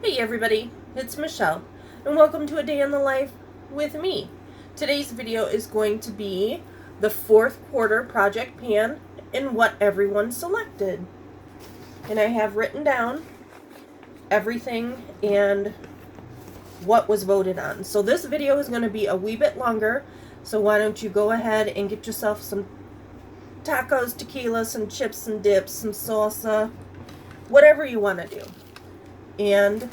Hey everybody, it's Michelle, and welcome to a day in the life with me. Today's video is going to be the fourth quarter project pan and what everyone selected. And I have written down everything and what was voted on. So this video is going to be a wee bit longer, so why don't you go ahead and get yourself some tacos, tequila, some chips and dips, some salsa, whatever you want to do. And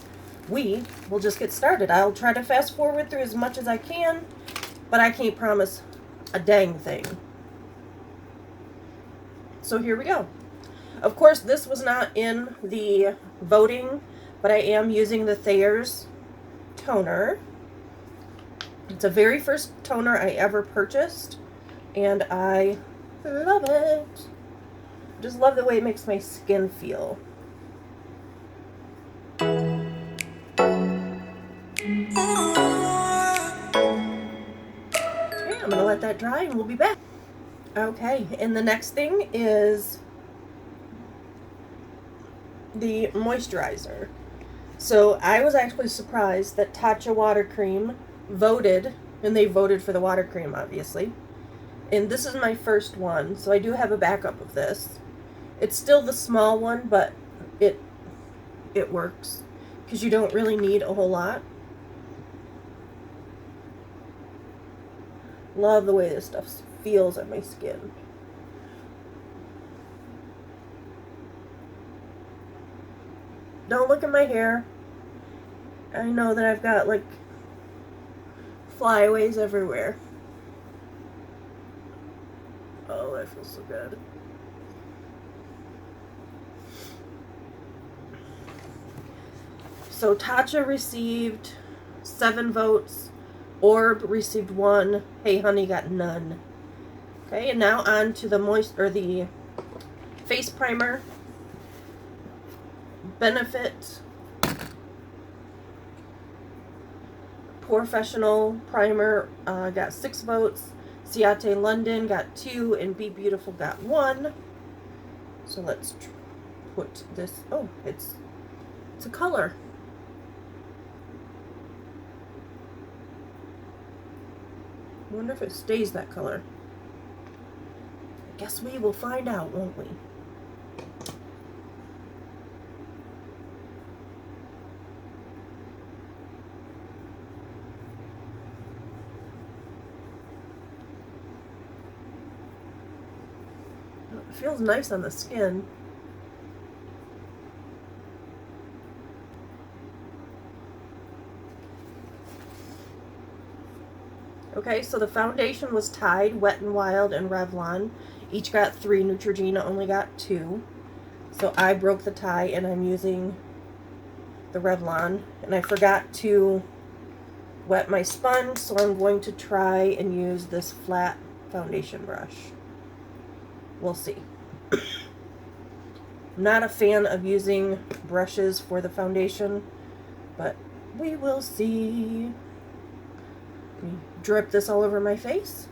we will just get started. I'll try to fast forward through as much as I can, but I can't promise a dang thing. So here we go. Of course, this was not in the voting, but I am using the Thayers toner. It's the very first toner I ever purchased, and I love it. Just love the way it makes my skin feel. I'm going to let that dry and we'll be back. Okay, and the next thing is the moisturizer. So I was actually surprised that Tatcha water cream voted, and they voted for the water cream obviously. And this is my first one, so I do have a backup of this. It's still the small one, but it works because you don't really need a whole lot. Love the way this stuff feels on my skin. Don't look at my hair. I know that I've got like flyaways everywhere. Oh, that feels so good. So Tatcha received 7 votes. Orb received 1. Hey Honey got none. Okay, and now on to the face primer. Benefit PoreFessional primer got 6 votes. Ciate London got 2, and Be Beautiful got 1. So let's put this. Oh, it's a color. I wonder if it stays that color. I guess we will find out, won't we? It feels nice on the skin. Okay, so the foundation was Tide, Wet n Wild, and Revlon. Each got 3. Neutrogena only got 2. So I broke the tie and I'm using the Revlon. And I forgot to wet my sponge, so I'm going to try and use this flat foundation brush. We'll see. I'm not a fan of using brushes for the foundation, but we will see. Drip this all over my face.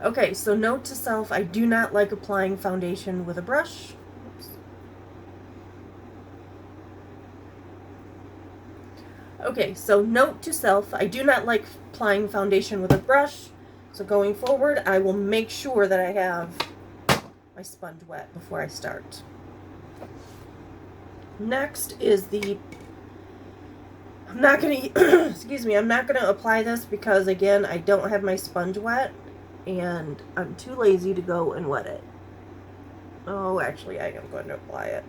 Okay, so note to self, I do not like applying foundation with a brush. Oops. Okay, so note to self, I do not like applying foundation with a brush. So going forward, I will make sure that I have my sponge wet before I start. Next is the, I'm not going to, excuse me, I'm not going to apply this because, again, I don't have my sponge wet. and I'm too lazy to go and wet it. Oh, actually, I am going to apply it.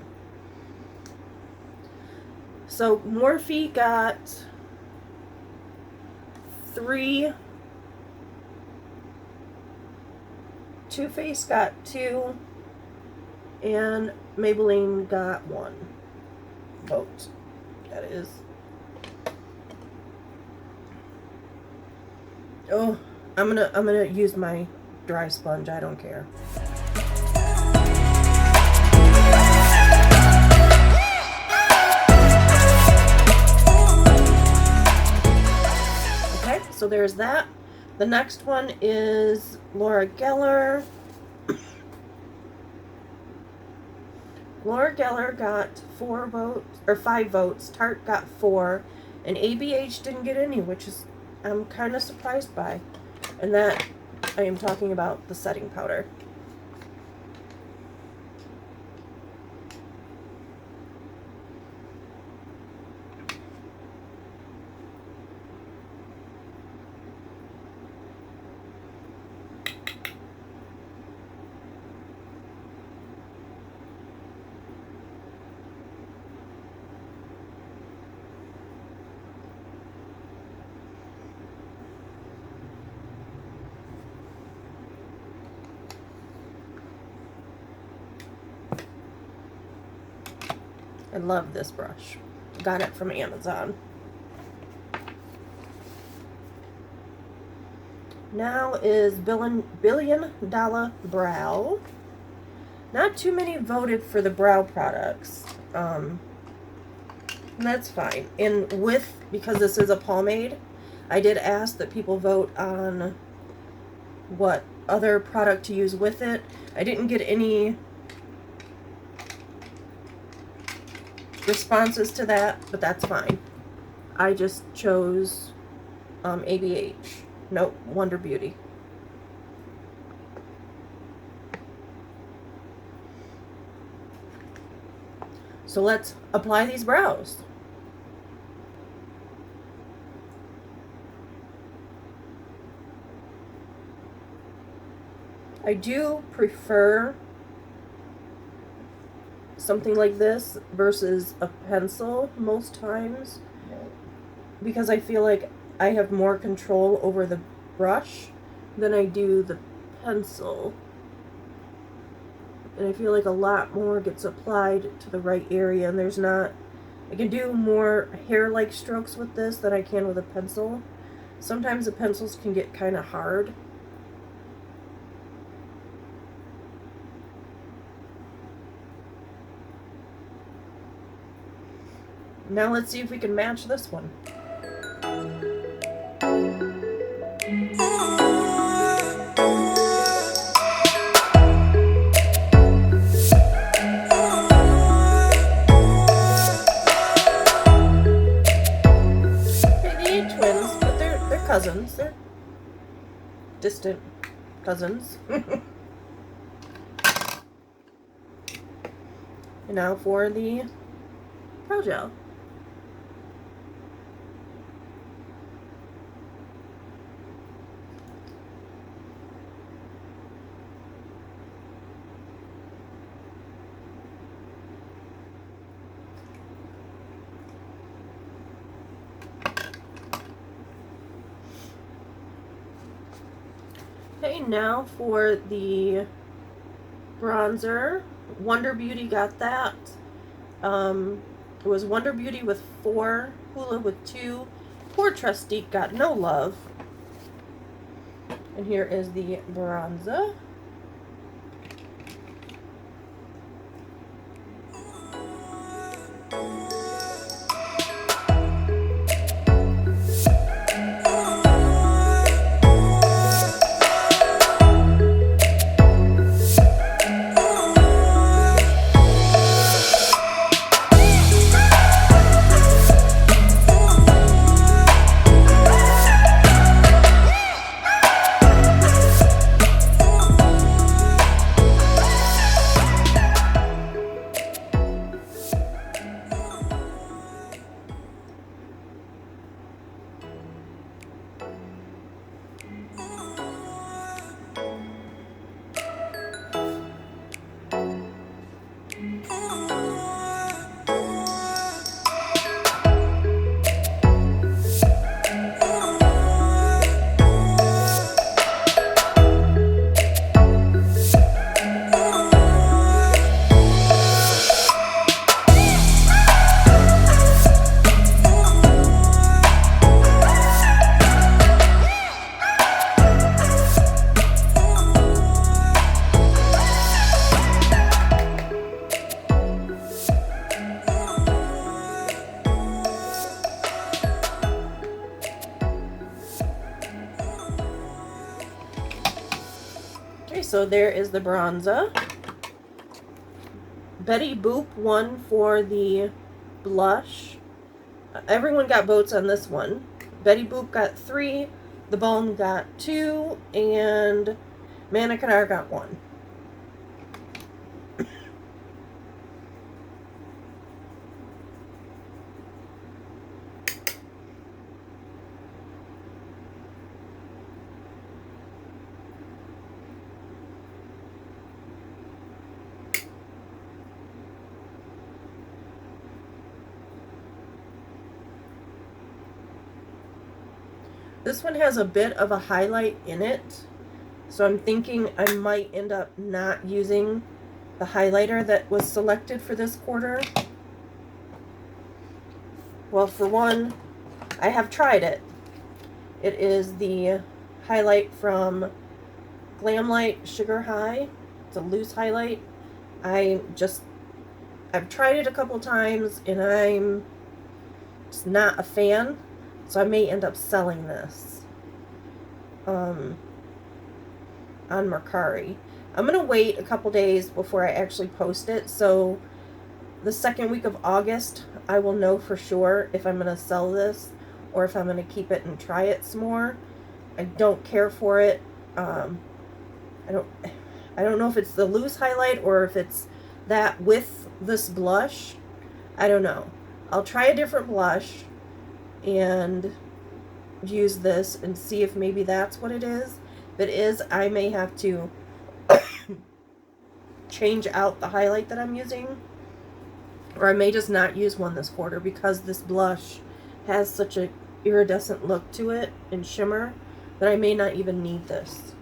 So Morphe got 3, Too Faced got 2, and Maybelline got 1 vote. That is. Oh, I'm gonna use my dry sponge. I don't care. Okay, so there's that. The next one is Laura Geller. Laura Geller got 4 votes, or 5 votes. Tarte got 4, and ABH didn't get any, which is I'm kind of surprised by. And that I am talking about the setting powder. I love this brush. Got it from Amazon. Now is Billion Dollar Brow. Not too many voted for the brow products. That's fine. And because this is a pomade, I did ask that people vote on what other product to use with it. I didn't get any responses to that, but that's fine. I just chose ABH. Nope, Wonder Beauty. So let's apply these brows. I do prefer something like this versus a pencil most times, because I feel like I have more control over the brush than I do the pencil, and I feel like a lot more gets applied to the right area, and I can do more hair-like strokes with this than I can with a pencil. Sometimes the pencils can get kind of hard. Now let's see if we can match this one. They ain't twins, but they're cousins. They're distant cousins. And now for the brow gel. Okay, now for the bronzer. Wonder Beauty got that. It was Wonder Beauty with 4, Hoola with 2. Poor Trustique got no love. And here is the bronzer. Okay, so there is the bronzer. Betty Boop won for the blush. Everyone got votes on this one. Betty Boop got 3, The Balm got 2, and Mannequin got 1. This one has a bit of a highlight in it, so I'm thinking I might end up not using the highlighter that was selected for this quarter. Well, for one, I have tried it. It is the highlight from Glamlite Sugar High. It's a loose highlight. I've tried it a couple times and I'm just not a fan. So I may end up selling this on Mercari. I'm going to wait a couple days before I actually post it. So the second week of August, I will know for sure if I'm going to sell this or if I'm going to keep it and try it some more. I don't care for it. I don't know if it's the loose highlight or if it's that with this blush. I don't know. I'll try a different blush and use this and see if maybe that's what it is. If it is, I may have to change out the highlight that I'm using, or I may just not use one this quarter because this blush has such a iridescent look to it and shimmer that I may not even need this.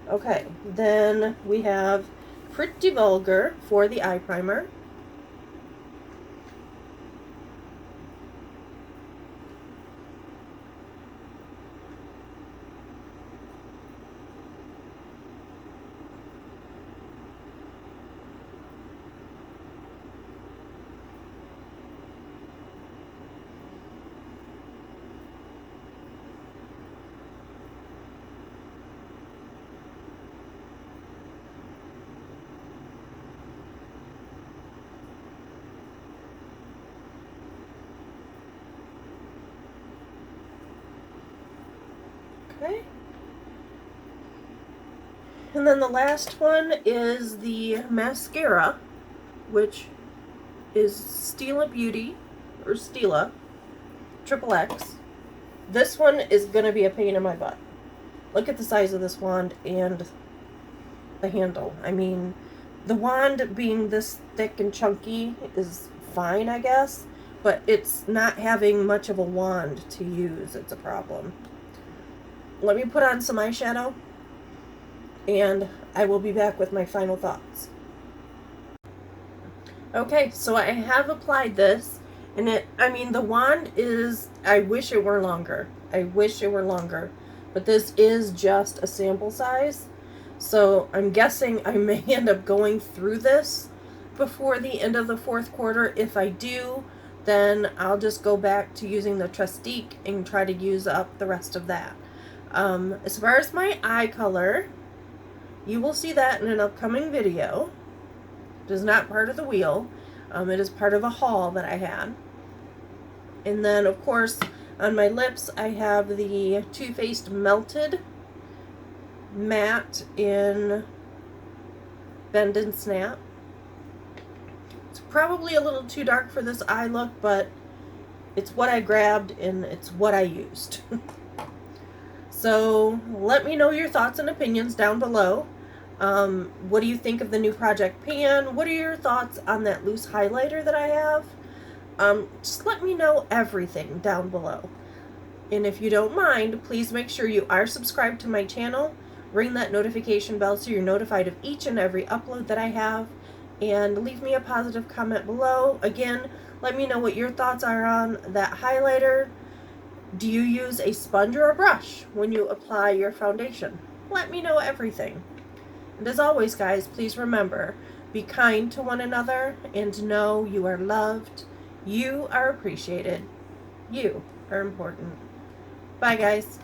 Okay, then we have Pretty Vulgar for the eye primer. Okay. And then the last one is the mascara, which is Stella Beauty, or Stella XXX. This one is going to be a pain in my butt. Look at the size of this wand and the handle. I mean, the wand being this thick and chunky is fine, I guess, but it's not having much of a wand to use. It's a problem. Let me put on some eyeshadow, and I will be back with my final thoughts. Okay, so I have applied this, and the wand is, I wish it were longer. I wish it were longer, but this is just a sample size, so I'm guessing I may end up going through this before the end of the fourth quarter. If I do, then I'll just go back to using the Trustique and try to use up the rest of that. As far as my eye color, you will see that in an upcoming video. It is not part of the wheel. It is part of a haul that I had. And then, of course, on my lips, I have the Too Faced Melted Matte in Bend and Snap. It's probably a little too dark for this eye look, but it's what I grabbed and it's what I used. So let me know your thoughts and opinions down below. What do you think of the new project pan? What are your thoughts on that loose highlighter that I have? Just let me know everything down below. And if you don't mind, please make sure you are subscribed to my channel. Ring that notification bell so you're notified of each and every upload that I have. And leave me a positive comment below. Again, let me know what your thoughts are on that highlighter. Do you use a sponge or a brush when you apply your foundation? Let me know everything. And as always, guys, please remember, be kind to one another and know you are loved. You are appreciated. You are important. Bye, guys.